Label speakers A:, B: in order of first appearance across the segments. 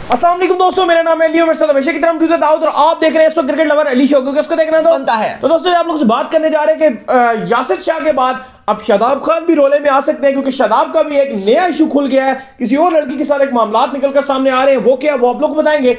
A: अस्सलाम वालेकुम दोस्तों, मेरा नाम है लियो, मेरे साथ हमेशा की तरह मौजूद है दाऊद और आप देख रहे हैं इस वक्त क्रिकेट लवर अली शो, क्योंकि उसको देखना तो
B: बनता है।
A: तो दोस्तों आप लोग से बात करने जा रहे हैं कि यासिर शाह के बाद अब शादाब खान भी रोले में आ सकते हैं, क्योंकि शादाब का भी एक नया इशू खुल गया है। किसी और लड़की के साथ एक मामला निकलकर सामने आ रहे हैं। वो क्या, वो आप लोग को बताएंगे।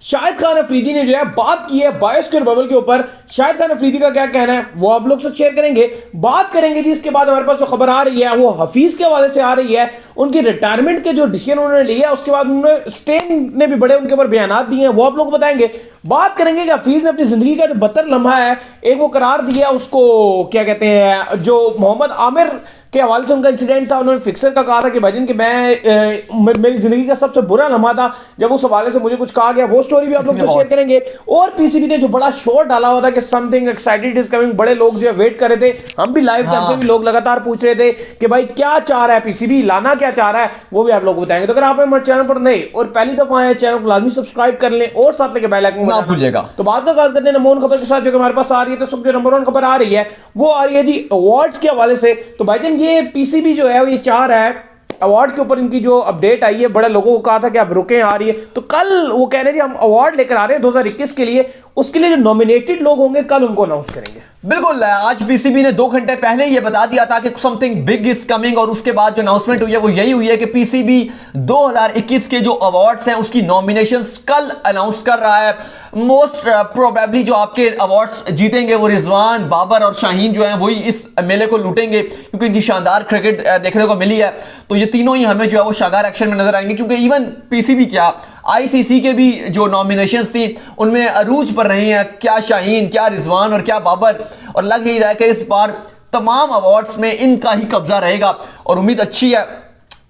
A: शाहिद खान अफरीदी ने जो है बात की है बायोस्फीयर बबल के ऊपर। शाहिद खान अफरीदी का क्या कहना है वो आप लोग से शेयर करेंगे, बात करेंगे जी। इसके बाद हमारे पास जो खबर आ रही है वो हफीज के हवाले से आ रही है। उनकी रिटायरमेंट के जो डिसीजन उन्होंने लिया, उसके बाद उन्होंने स्टेन ने भी बड़े उनके ऊपर बयान दिए हैं, वो आप लोग को बताएंगे। बात करेंगे कि हफीज ने अपनी जिंदगी का जो बदतर लम्हा है एक वो करार दिया, उसको क्या कहते हैं, जो मोहम्मद आमिर के हवाले से उनका इंसिडेंट था। उन्होंने फिक्सर का कहा था कि भाईजान कि मेरी जिंदगी का सबसे बुरा लम्हा था जब उस हवाले से मुझे कुछ कहा गया। वो स्टोरी भी आप लोग तो शेयर करेंगे। और पीसीबी ने जो बड़ा शोर डाला हुआ था कि समथिंग एक्साइटेड इज कमिंग, बड़े लोग जो है वेट कर रहे थे। हम भी लाइव चैट से भी लोग लगातार पूछ रहे थे कि भाई क्या चाह रहा है पीसीबी, लाना क्या चाह रहा है, वो भी आप लोग बताएंगे। तो अगर आप हमारे चैनल पर नए और पहली दफा आए, चैनल को लाजमी सब्सक्राइब कर लें और साथ लेके बेल आइकन
B: ना भूलिएगा।
A: तो बात का आगाज करते हैं नंबर 1 खबर के साथ जो कि हमारे पास आ रही है। तो सब जो नंबर 1 खबर आ रही है वो आ रही है जी अवार्ड्स के हवाले से। तो भाईजान ये पीसीबी जो है वो ये चाह रहा है अवार्ड के ऊपर, इनकी जो अपडेट आई है, बड़े लोगों को कहा था कि आप रुके आ रही है, तो कल वो कह रहे थे हम अवार्ड लेकर आ रहे हैं 2021 के लिए। उसके लिए जो नॉमिनेटेड लोग होंगे कल उनको अनाउंस करेंगे।
B: बिल्कुल, आज पीसीबी ने 2 घंटे पहले ये बता दिया था कि समथिंग बिग इज कमिंग, और उसके बाद जो अनाउंसमेंट हुई है वो यही हुई है कि पीसीबी 2021 के जो अवार्ड्स हैं उसकी नॉमिनेशंस कल अनाउंस कर रहा है। मोस्ट प्रोबेबली जो आपके अवार्ड्स जीतेंगे वो रिजवान, बाबर और शाहीन जो हैं वही इस मेले को लूटेंगे, क्योंकि इनकी शानदार क्रिकेट देखने को मिली है। तो ये तीनों ही हमें जो है वो शानदार एक्शन में नजर आएंगे, क्योंकि इवन पीसीबी क्या आईसीसी के भी जो नॉमिनेशंस थी उनमें अरूज पर रही हैं, क्या शाहीन, क्या रिजवान और क्या बाबर। और लग ही रहा है कि इस बार तमाम अवार्ड्स में इनका ही कब्जा रहेगा। और उम्मीद अच्छी है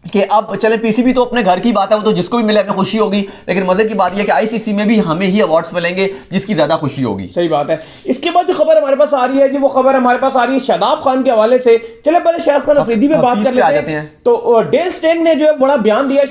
B: कि अब चले, पीसीबी तो अपने घर की बात है, वो तो जिसको भी मिले हमें खुशी होगी, लेकिन मजे की बात यह है कि आईसीसी में भी हमें ही अवार्ड्स मिलेंगे जिसकी ज्यादा खुशी होगी।
A: सही बात है। इसके बाद जो खबर हमारे पास आ रही है जी वो खबर हमारे पास आ रही है शादाब खान के हवाले से। चले पहले शाहिद खान अफरीदी पे बात कर लेते हैं। तो डेल स्टेन ने जो है बड़ा बयान दिया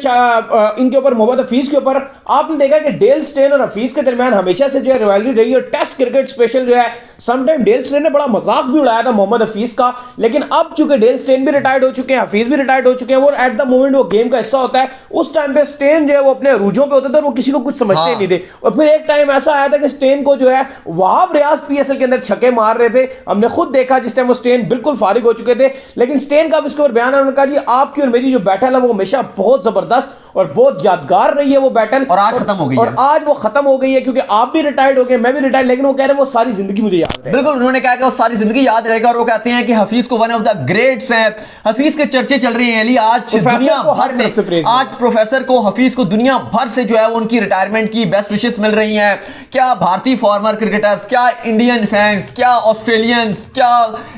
A: इनके ऊपर, मोहम्मद हफीज के ऊपर। आपने देखा कि डेल स्टेन और हफीज के दरमियान हमेशा से जो है रिवाइवरी रही है। टेस्ट क्रिकेट स्पेशल जो है समटाइम डेल स्टेन ने बड़ा मजाक भी उड़ाया था मोहम्मद हफीज का, लेकिन अब चूंकि डेल स्टेन भी रिटायर्ड हो चुके हैं, हफीज भी रिटायर्ड हो चुके हैं, वो एट द मोमेंट वो गेम का हिस्सा होता है। उस टाइम पे स्टेन जो है वो अपने अरूजों पे होते थे और वो किसी को कुछ समझते नहीं थे। और फिर एक टाइम ऐसा आया था कि स्टेन को जो है वहाब रियाज पीएसएल के अंदर छक्के मार रहे थे। हमने खुद देखा जिस टाइम वो स्टेन बिल्कुल फारिग हो चुके थे, लेकिन स्टेन का इसके ऊपर बयान है। उन्होंने कहा जी आपकी और मेरी जो बैटल है वो हमेशा बहुत जबरदस्त और बहुत यादगार रही है वो बैटल,
B: और आज खत्म हो गई है।
A: और आज वो खत्म हो गई है, क्योंकि आप भी रिटायर्ड हो गए, मैं भी रिटायर्ड, लेकिन वो कह रहे हैं वो सारी जिंदगी मुझे याद है।
B: बिल्कुल, उन्होंने कहा कि वो सारी जिंदगी याद रहेगा। और वो कहते हैं कि हफीज को वन ऑफ द ग्रेट्स हैं। हफीज के चर्चे चल रहे हैं अली आज दुनिया भर में। आज प्रोफेसर को, हफीज को दुनिया भर से जो है वो उनकी रिटायरमेंट की बेस्ट विशेस मिल रही हैं। क्या भारतीय फॉर्मर क्रिकेटर्स, क्या इंडियन फैंस, क्या ऑस्ट्रेलियंस, क्या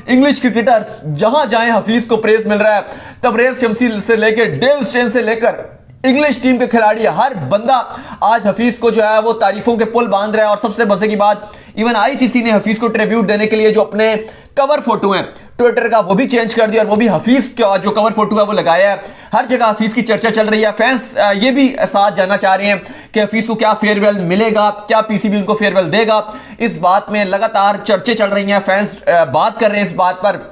B: इंग्लिश क्रिकेटर्स, जहां जाए हफीज को प्रेज मिल रहा है। तबरेज शमसी से लेकर डेल स्टेन से लेकर इंग्लिश टीम के खिलाड़ी, हर बंदा आज हफीज को जो है वो तारीफों के पुल बांध रहा है। और सबसे मजे की बात, इवन आईसीसी ने हफीज को ट्रिब्यूट देने के लिए जो अपने कवर फोटो हैं ट्विटर का वो भी चेंज कर दिया और वो भी हफीज का जो कवर फोटो है वो लगाया है। हर जगह हफीज की चर्चा चल रही है। फैंस ये भी साथ जानना चाह रहे हैं कि हफीज को क्या फेयरवेल मिलेगा, क्या पीसीबी उनको फेयरवेल देगा। इस बात में लगातार चर्चे चल रही हैं, फैंस बात कर रहे हैं इस बात पर।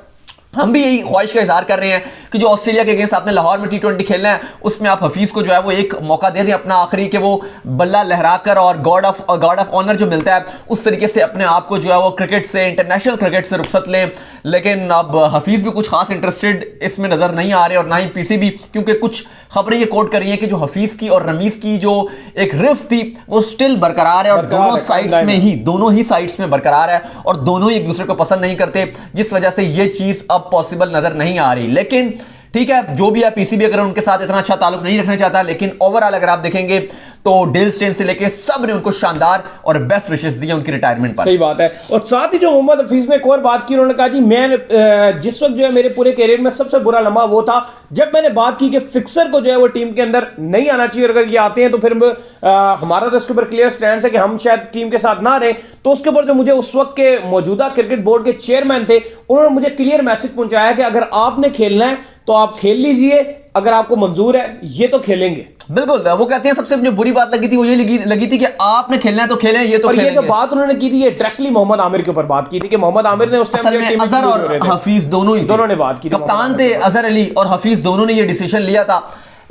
B: हम भी यही ख्वाहिश का इजहार कर रहे हैं कि जो ऑस्ट्रेलिया के अगेंस्ट आपने लाहौर में T20 खेलना है उसमें आप हफीज को जो है वो एक मौका दे दें अपना आखिरी, कि वो बल्ला लहराकर और गॉड ऑफ ऑनर जो मिलता है उस तरीके से अपने आप को जो है वो क्रिकेट से, इंटरनेशनल क्रिकेट से रुखसत लें। लेकिन अब हफीज भी कुछ खास इंटरेस्टेड इसमें नजर नहीं आ रहे, और ना ही पीसीबी, क्योंकि कुछ खबरें ये कोट कर रही हैं कि जो हफीज की और रमीज की जो एक रिफ्ट थी वो स्टिल बरकरार है, और दोनों ही साइड्स में बरकरार है, और दोनों ही एक दूसरे को पसंद नहीं करते, जिस वजह से ये चीज अब पॉसिबल नजर नहीं आ रही। लेकिन ठीक है, जो भी है, पीसीबी अगर उनके साथ इतना अच्छा ताल्लुक नहीं रखना चाहता, लेकिन ओवरऑल अगर आप देखेंगे तो डेल स्टेन से लेके सब ने उनको शानदार और बेस्ट विशेस दिए उनकी रिटायरमेंट पर।
A: सही बात है। और साथ ही जो मोहम्मद हफीज ने एक और बात की, उन्होंने कहा जी मैं जिस वक्त जो है मेरे पूरे करियर में सबसे बुरा लम्हा वो था जब मैंने बात की कि फिक्सर को जो है वो टीम के अंदर नहीं आना चाहिए, अगर ये आते हैं तो फिर हमारा तो इसके ऊपर क्लियर स्टैंड है कि हम शायद टीम के साथ ना रहे। तो उसके ऊपर जो मुझे उस वक्त के मौजूदा क्रिकेट बोर्ड के चेयरमैन थे उन्होंने मुझे क्लियर मैसेज पहुंचाया कि अगर आपने खेलना है तो आप खेल लीजिए, अगर आपको मंजूर है ये तो खेलेंगे।
B: बिल्कुल, वो कहते हैं सबसे मुझे बुरी बात लगी थी वो ये लगी थी कि आपने खेलना है तो खेलें, ये तो खेलेंगे।
A: ये जो बात उन्होंने की थी ये डायरेक्टली मोहम्मद आमिर के ऊपर बात की थी कि मोहम्मद आमिर ने उस टाइम में
B: अजहर और हफीज दोनों ने बात की, कप्तान थे अजहर अली और हफीज दोनों ने ये डिसीजन लिया था।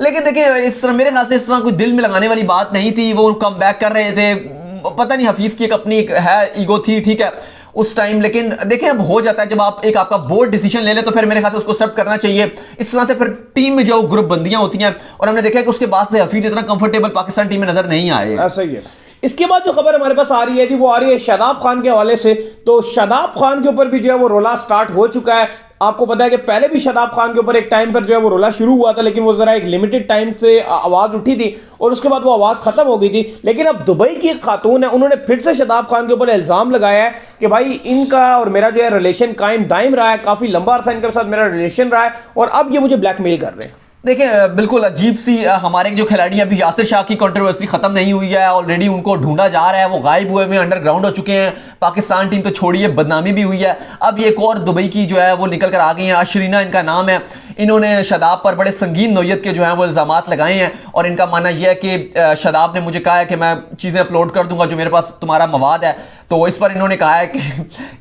B: लेकिन देखिए इस तरह मेरे ख्याल से इस तरह कोई दिल में लगाने वाली बात नहीं थी, वो कम बैक कर रहे थे, पता नहीं हफीज की एक अपनी है ईगो थी, ठीक है उस टाइम। लेकिन देखें अब हो जाता है जब आप एक आपका बोल्ड डिसीजन ले ले तो फिर मेरे ख्याल से उसको एक्सेप्ट करना चाहिए। इस तरह से फिर टीम में जो ग्रुप बंदियां होती हैं, और हमने देखा कि उसके बाद से हफीज इतना कंफर्टेबल पाकिस्तान टीम में नजर नहीं आए।
A: ऐसा ही है। इसके बाद जो खबर हमारे पास आ रही है जी, वो आ रही है शादाब खान के हवाले से। तो शादाब खान के ऊपर भी जो है वो रोला स्टार्ट हो चुका है। आपको पता है कि पहले भी शादाब खान के ऊपर एक टाइम पर जो है वो रोला शुरू हुआ था, लेकिन वो जरा एक लिमिटेड टाइम से आवाज उठी थी और उसके बाद वो आवाज खत्म हो गई थी। लेकिन अब दुबई की एक खातून है, उन्होंने फिर से शादाब खान के ऊपर इल्जाम लगाया है कि भाई इनका और मेरा जो है रिलेशन कायम दायम रहा है, काफी लंबा अरसा इनके साथ मेरा रिलेशन रहा है और अब ये मुझे ब्लैकमेल कर रहे हैं।
B: देखिए बिल्कुल अजीब सी हमारे जो खिलाड़ी अभी यासिर शाह की कंट्रोवर्सी खत्म नहीं हुई है, ऑलरेडी उनको ढूंढा जा रहा है, वो गायब हुए में अंडरग्राउंड हो चुके हैं। पाकिस्तान टीम तो छोड़िए बदनामी भी हुई है, अब ये एक और दुबई की जो है वो निकल कर आ गई है, अशरीना इनका नाम है। इन्होंने शादाब पर बड़े संगीन नौयत के जो है वो इल्जामात लगाए हैं और इनका मानना यह है कि शादाब ने मुझे कहा है कि मैं चीज़ें अपलोड कर दूंगा जो मेरे पास तुम्हारा मवाद है। तो इस पर इन्होंने कहा है कि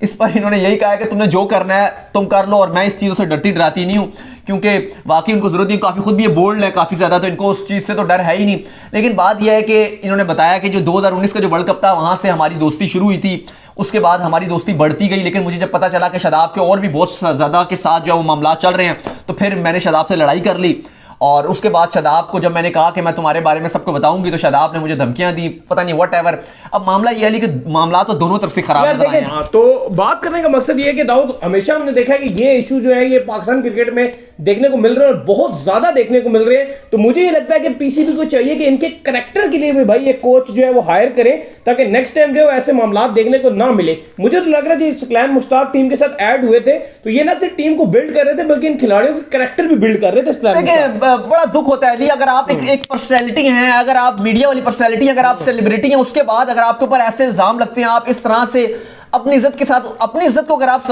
B: इस पर इन्होंने यही कहा है कि तुमने जो करना है तुम कर लो और मैं इस चीज़ों से डरती डराती नहीं हूँ, क्योंकि वाकई उनको जरूरत नहीं, काफ़ी खुद भी ये बोल्ड है काफ़ी ज़्यादा, तो इनको उस चीज़ से तो डर है ही नहीं। लेकिन बात यह है कि इन्होंने बताया कि जो 2019 का जो वर्ल्ड कप था वहाँ से हमारी दोस्ती शुरू हुई थी, उसके बाद हमारी दोस्ती बढ़ती गई। लेकिन मुझे जब पता चला कि शादाब के और भी बहुत ज़्यादा के साथ जो है वो मामला चल रहे हैं, तो फिर मैंने शादाब से लड़ाई कर ली। और उसके बाद शादाब को जब मैंने कहा कि मैं तुम्हारे बारे में सबको बताऊंगी, तो शादाब ने मुझे धमकियां दी, पता नहीं व्हाटएवर। अब मामला यह है कि मामला तो दोनों तरफ से खराब है।
A: तो बात करने का मकसद ये है कि दाऊद, हमेशा हमने देखा है कि ये इशू जो है ये पाकिस्तान क्रिकेट में देखने को मिल रहे हैं और बहुत ज्यादा देखने को मिल रहे हैं। तो मुझे ये लगता है कि पीसीबी को चाहिए कि इनके करैक्टर के लिए भी भाई एक कोच जो है वो हायर करे, ताकि नेक्स्ट टाइम जो ऐसे मामला देखने को ना मिले। मुझे तो लग रहा है सकलैन मुश्ताक टीम के साथ ऐड हुए थे तो ये ना सिर्फ टीम को बिल्ड कर रहे थे बल्कि इन खिलाड़ियों के करैक्टर भी बिल्ड कर रहे थे।
B: बड़ा दुख होता है अगर आप एक पर्सनैलिटी हैं, अगर आप मीडिया वाली पर्सनैलिटी, अगर आप सेलिब्रिटी हैं, उसके बाद अगर आपके ऊपर ऐसे इल्जाम लगते हैं, आप इस तरह से अपनी इज्जत के साथ अपनी इज्जत को अगर आप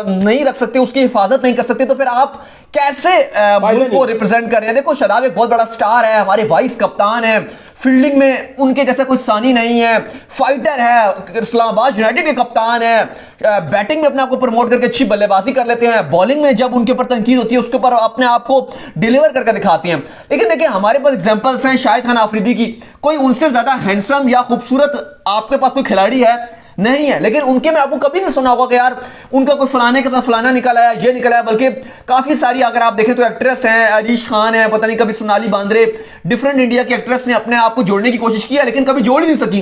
B: नहीं रख सकते, उसकी हिफाजत नहीं कर सकते, तो फिर आप कैसे मुल्क को रिप्रेजेंट कर रहे हैं। देखो शादाब एक बहुत बड़ा स्टार है, हमारे वाइस कप्तान है, फील्डिंग में उनके जैसा कोई सानी नहीं है, फाइटर है, इस्लामाबाद यूनाइटेड के कप्तान है, बैटिंग में अपने आप को प्रमोट करके अच्छी बल्लेबाजी कर लेते हैं, बॉलिंग में जब उनके ऊपर तनकीद होती है उसके ऊपर अपने आप को डिलीवर करके दिखाते हैं। लेकिन देखिए हमारे पास एग्जांपल्स हैं शाहिद खान आफरीदी की, कोई उनसे ज्यादा हैंडसम या खूबसूरत आपके पास कोई खिलाड़ी है नहीं है, लेकिन उनके में आपको कभी नहीं सुना होगा कि यार उनका कोई फलाने के साथ फलाना निकल आया, ये निकल आया। बल्कि काफी सारी अगर आप देखें तो एक्ट्रेस हैं, अरीश खान है, पता नहीं कभी सोनाली बांद्रे, डिफरेंट इंडिया की एक्ट्रेस ने अपने आप को जोड़ने की कोशिश की है, लेकिन कभी जोड़ ही नहीं सकी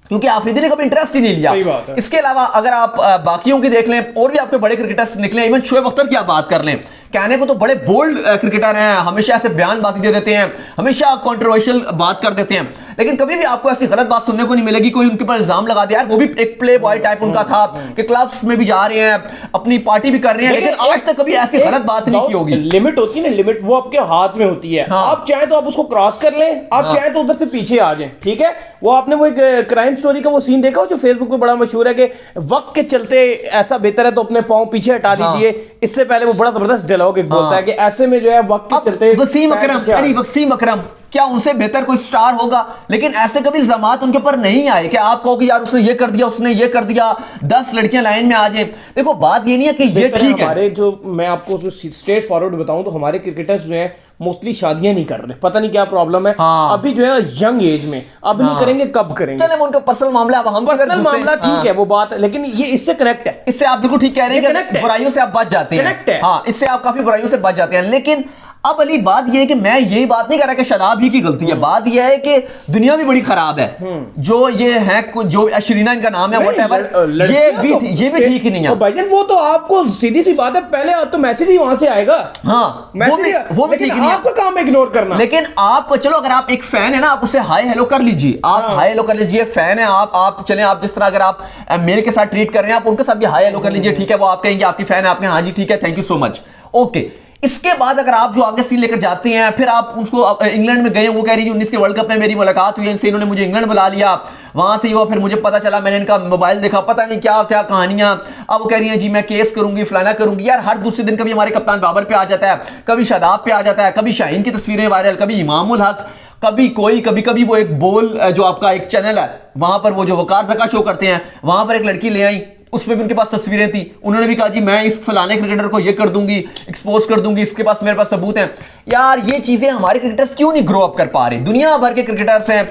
B: क्योंकि आफरीदी ने कभी इंटरेस्ट ही नहीं लिया। इसके अलावा अगर आप बाकियों की देख लें, और भी आपके बड़े क्रिकेटर्स निकले, इवन शोएब अख्तर की आप बात कर लें, कहने को तो बड़े बोल्ड क्रिकेटर हैं, हमेशा ऐसे बयानबाजी दे देते हैं, हमेशा कंट्रोवर्शियल बात कर देते हैं, लेकिन कभी भी आपको ऐसी गलत बात सुनने को नहीं मिलेगी कोई उनके ऊपर इल्जाम लगा दे। यार वो भी एक प्ले बॉय टाइप उनका था कि क्लब्स में भी जा रहे हैं, अपनी पार्टी भी कर रहे हैं, लेकिन आज तक कभी ऐसी गलत बात नहीं की होगी।
A: लिमिट होती है ना, लिमिट वो आपके हाथ में होती है। हाँ। आप चाहे तो आप उसको क्रॉस कर लें, आप चाहे तो उधर से पीछे आ जाएं, ठीक है। वो आपने वो एक क्राइम स्टोरी का वो सीन देखा जो फेसबुक पे बड़ा मशहूर है कि वक्त के चलते ऐसा बेहतर है तो अपने पांव पीछे हटा दीजिए। इससे पहले वो बड़ा जबरदस्त डायलॉग एक बोलता है कि ऐसे में जो है वक्त के चलते
B: वसीम अकरम क्या उनसे बेहतर कोई स्टार होगा, लेकिन ऐसे कभी इल्जामात उनके ऊपर नहीं आए कि आप कहो कि यार उसने ये कर दिया, उसने ये कर दिया, 10 लड़कियां लाइन में आ जाए। देखो बात ये नहीं है कि ये ठीक है,
A: हमारे जो मैं आपको जो स्ट्रेट फॉरवर्ड बताऊं तो हमारे क्रिकेटर्स जो हैं मोस्टली शादियां नहीं कर रहे, पता नहीं क्या प्रॉब्लम है। हाँ। अभी जो है यंग एज में अब नहीं करेंगे, कब करेंगे?
B: चले उनका पर्सनल मामला, अब हम
A: पर्सनल मामला ठीक है वो बात, लेकिन ये इससे कनेक्ट है,
B: इससे आप बिल्कुल ठीक कह रहे हैं कि बुराइयों से आप बच जाते हैं। हाँ, इससे आप काफी बुराइयों से बच जाते हैं। लेकिन अब अली बात यह है कि मैं यही बात नहीं कर रहा कि शादाब ही की गलती है, बात यह है कि दुनिया भी बड़ी खराब है। जो ये है जो अशरीना इनका नाम है व्हाटएवर, ये भी ठीक ही नहीं है
A: भाईजान। वो तो आपको सीधी सी बात है, पहले आप तो मैसेज ही वहां से आएगा।
B: हाँ, वो भी ठीक नहीं है,
A: आपका काम इग्नोर करना।
B: लेकिन आप चलो अगर आप एक फैन है ना, आप उसे हाय हेलो कर लीजिए, आप हाय हेलो कर लीजिए, फैन है आप चले, आप जिस तरह अगर आप मेल के साथ ट्रीट कर रहे हैं आप उनके साथ भी हाय हेलो कर लीजिए, ठीक है। वो आप कहेंगे आपकी फैन है, आपने हाँ जी ठीक है, thank you so much, okay. इसके बाद अगर आप जो आगे सीन लेकर जाते हैं, फिर आप उसको इंग्लैंड में गए, वो कह रही है 19 के वर्ल्ड कप में मेरी मुलाकात हुई, इनसे इन्होंने मुझे इंग्लैंड बुला लिया, वहां से हुआ, फिर मुझे पता चला, मैंने इनका मोबाइल देखा, पता नहीं क्या क्या कहानियां। अब वो कह रही है जी मैं केस करूंगी, फलाना करूंगी। यार हर दूसरे दिन कभी हमारे कप्तान बाबर पे आ जाता है, कभी शादाब पे आ जाता है, कभी शाहीन की तस्वीरें वायरल, कभी इमामुल हक, कभी कोई, कभी वो एक बोल जो आपका एक चैनल है वहां पर वो जो वकार ज़का शो करते हैं, वहां पर एक लड़की ले आई, उसमें भी उनके पास तस्वीरें थी, उन्होंने भी कहा जी मैं इस फलाने क्रिकेटर को ये कर दूंगी, एक्सपोज कर दूंगी, इसके पास मेरे पास सबूत हैं। यार ये चीजें हमारे क्रिकेटर्स क्यों नहीं ग्रो अप कर पा रहे? दुनिया भर के क्रिकेटर्स हैं,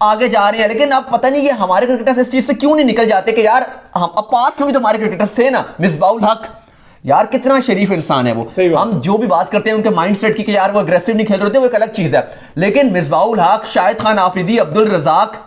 B: आगे जा रहे हैं, लेकिन अब पता नहीं ये हमारे क्रिकेटर्स इस चीज से क्यों नहीं निकल जाते कि यार हम अब पास में भी तो हमारे क्रिकेटर्स थे ना। मिसबाउल हक यार कितना शरीफ इंसान है वो। हम जो भी बात करते हैं उनके माइंडसेट की कि यार वो अग्रेसिव नहीं खेल रहे थे, वो एक अलग चीज है, लेकिन मिसबाउल हक, शाहिद खान आफरीदी, अब्दुल रजाक,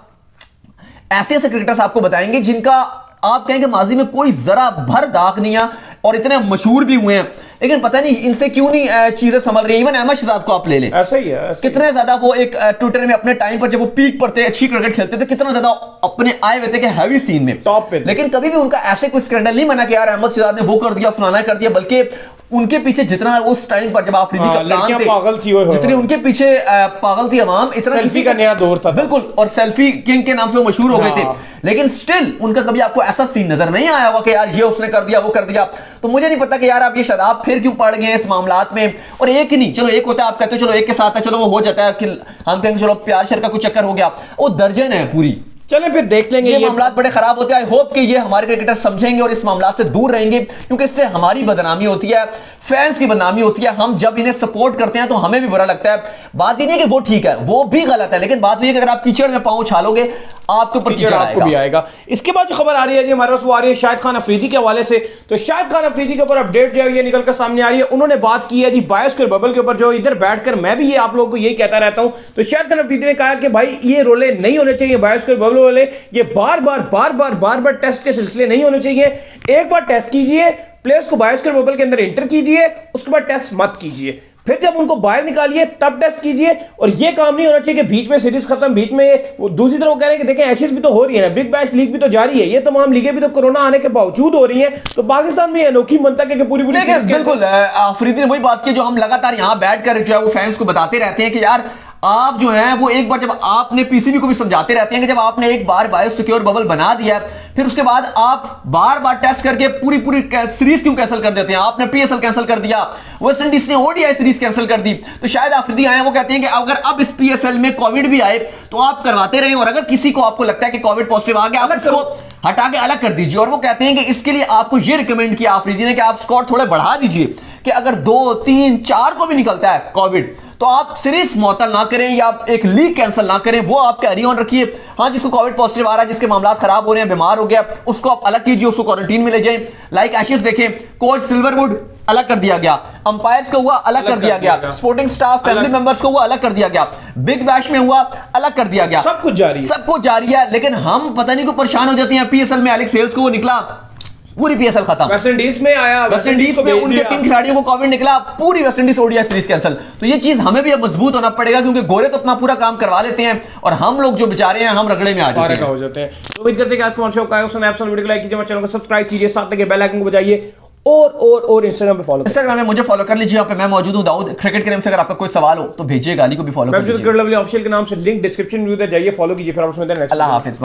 B: ऐसे ऐसे क्रिकेटर्स आपको बताएंगे जिनका आप कहेंगे माजी में कोई जरा भर दाग नहीं है और इतने मशहूर भी हुए हैं, लेकिन पता नहीं इनसे क्यों नहीं चीजें संभल रही। इवन अहमद शहजाद को आप ले लें,
A: ऐसा ही है,
B: कितने ज्यादा वो एक ट्विटर में अपने टाइम पर जब वो पीक पर थे, अच्छी क्रिकेट खेलते थे, कितना ज्यादा अपने आए हुए थे कि हैवी सीन में
A: टॉप पे,
B: लेकिन कभी भी उनका ऐसे कोई स्कैंडल नहीं बना कि यार अहमद शहजाद ने वो कर दिया, फलाना कर दिया, बल्कि उनके पीछे जितना उस टाइम पर जब आफरीदी कप्तान थे
A: पागल थी,
B: जितनी उनके पीछे पागल थी अवाम, इतना
A: सेल्फी का नया दौर था
B: बिल्कुल, और सेल्फी किंग के नाम से वो मशहूर हो गए थे, लेकिन स्टिल उनका कभी आपको ऐसा सीन नजर नहीं आया होगा कि यार ये उसने कर दिया, वो कर दिया। तो मुझे नहीं पता कि यार आप ये शादाब फिर क्यों पड़ गए इस मामलात में। और एक ही नहीं, चलो एक होता है आप कहते हो चलो एक के साथ है, चलो वो हो जाता है कि हम कहेंगे चलो प्यार शर का कुछ चक्कर हो गया, वो दर्जन है पूरी।
A: चले फिर देख लेंगे,
B: ये मामलात बड़े खराब होते हैं। आई होप कि ये हमारे क्रिकेटर समझेंगे और इस मामला से दूर रहेंगे, क्योंकि इससे हमारी बदनामी होती है, फैंस की बदनामी होती है। हम जब इन्हें सपोर्ट करते हैं तो हमें भी बुरा लगता है। बात ही नहीं है कि वो ठीक है, वो भी गलत है, लेकिन बात ये है कि अगर आप कीचड़ में पांव उछालोगे आपके ऊपर कीचड़
A: आपको भी आएगा। इसके बाद जो खबर आ रही है जी हमारे पास, वो आ रही है शाहिद खान अफरीदी के हवाले से। तो शाहिद खान अफरीदी के ऊपर अपडेट जो है ये निकल कर सामने आ रही है। उन्होंने बात की है जी बायोस्फीयर बबल के ऊपर, जो इधर बैठकर मैं भी ये आप लोगों को यही कहता रहता हूं। तो शाहिद खान अफरीदी ने कहा कि भाई ये रोले नहीं होने चाहिए, बायोस्फीयर बबल वाले, ये बार बार टेस्ट के सिलसिले नहीं होने चाहिए। एक बार टेस्ट कीजिए, प्लेयर्स को बायोस्फीयर बबल के अंदर एंटर कीजिए, उसके बाद टेस्ट मत कीजिए, फिर जब उनको बाहर निकालिए तब टेस्ट कीजिए। और ये काम नहीं होना चाहिए कि बीच में सीरीज खत्म, बीच में वो दूसरी तरफ कह रहे हैं कि देखें एशेज भी तो हो रही है ना, बिग बैश लीग भी तो जारी है, ये तमाम लीगें भी तो कोरोना आने के बावजूद हो रही हैं। तो पाकिस्तान में अनोखी मनता है कि पूरी
B: बिल्कुल आफरीदी ने वही बात की जो हम लगातार यहां बैठकर जो है वो फैंस को बताते रहते हैं कि यार आप जो है वो एक बार जब आपने पीसीबी को भी समझाते रहते हैं कि जब आपने एक बार बायोसिक्योर बबल बना दिया फिर उसके बाद आप बार बार टेस्ट करके पूरी सीरीज क्यों कैंसिल कर देते हैं? आपने पीएसएल कैंसिल कर दिया, वेस्ट इंडीज ने ओडीआई सीरीज कैंसिल कर दी। तो शायद आफरीदी आए वो कहते हैं कि अगर अब इस पीएसएल में कोविड भी आए तो आप करवाते रहे, और अगर किसी को आपको लगता है कि कोविड पॉजिटिव आ गया आप उसको हटा के अलग कर दीजिए। और वो कहते हैं कि इसके लिए आपको ये रिकमेंड किया आफरीदी ने कि आप स्कोर थोड़े बढ़ा दीजिए कि अगर 2, 3, 4 को भी निकलता है कोविड तो आप सीरीज मुअत्तल ना करें या एक लीग कैंसिल ना करें, वो आप कैरी ऑन रखिए। हाँ, जिसको कोविड पॉजिटिव आ रहा है, जिसके मामला खराब हो रहे हैं, बीमार हो गया, उसको आप अलग कीजिए, उसको क्वारंटीन में ले जाएं। लाइक एशेज देखें, कोच सिल्वरवुड अलग कर दिया गया, अंपायर्स को हुआ अलग कर दिया गया, स्पोर्टिंग स्टाफ फैमिली मेंबर्स को हुआ अलग कर दिया गया, बिग बैश में हुआ अलग कर दिया गया,
A: सब कुछ जारी है।
B: लेकिन हम पता नहीं क्यों परेशान हो जाते हैं। पीएसएल में एलेक्स हेल्स को वो निकला, पूरी पीएसएल खत्म।
A: वेस्ट इंडीज में आया,
B: वेस्ट इंडीज में उनके 3 खिलाड़ियों को कोविड निकला, पूरी West Indies ODI series cancel. तो ये चीज हमें भी अब मजबूत होना पड़ेगा, क्योंकि गोरे तो अपना पूरा काम करवा लेते हैं और हम लोग जो बेचारे हैं हम रगड़े में आ जाते हैं।
A: तो उम्मीद करते हैं कि आज का शो का वीडियो को लाइक कीजिए, चैनल को सब्सक्राइब कीजिए, साथ में बेल आइकन को बजाइए और इंस्टाग्राम पे फॉलो,
B: इंस्टाग्राम में मुझे फॉलो कर लीजिए। यहाँ पे मैं मौजूद हूँ दाऊद क्रिकेट के नाम से। अगर आपका कोई सवाल हो तो भेजिए, गाली को भी फॉलो कीजिए।
A: ऑफिशियल के नाम से लिंक डिस्क्रिप्शन में जाइए, फॉलो कीजिए। फिर आप उसमें
B: अल्लाह हाफिज।